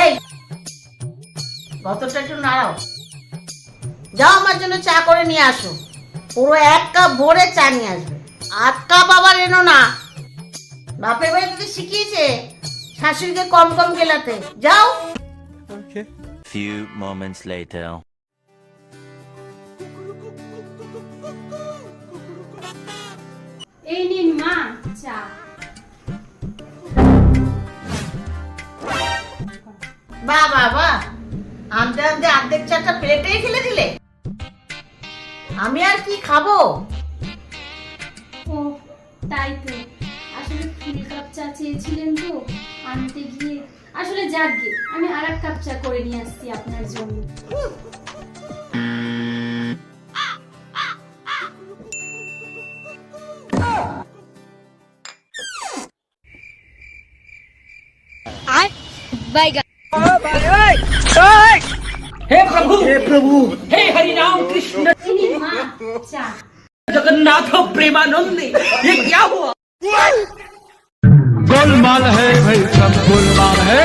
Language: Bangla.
এই বোতলটা একটু নাড়াও, যাও আমার জন্য চা করে নিয়ে আসো। পুরো 1 কাপ ভরে চা নিয়ে আসবে। 8 কাপ আবার এনো না। বাপের বাড়ি তোকে শিখিয়েছে শাশুড়িকে কম কম গেলাতে। যাও। Few moments later. এই নিন মা চা। বাহ বাহ বাহ, আনতে আনতে অর্ধেক চাটা প্লেটেই ফেলে দিলে। আমি আর কি খাবো? ও তাই তো, আসলে ফুল কাপ চা চেয়েছিলেন তো আনতে গিয়ে, আসলে যাকগে আমি আর 1 কাপ চা করে নিয়ে আসছি আপনার জন্য। हे प्रभु हे हरि राम कृष्ण এই নিন মা চা। जगन्नाथ प्रेमानंदी, ये क्या हुआ? गोलमाल है भाई, सब गोलमाल है।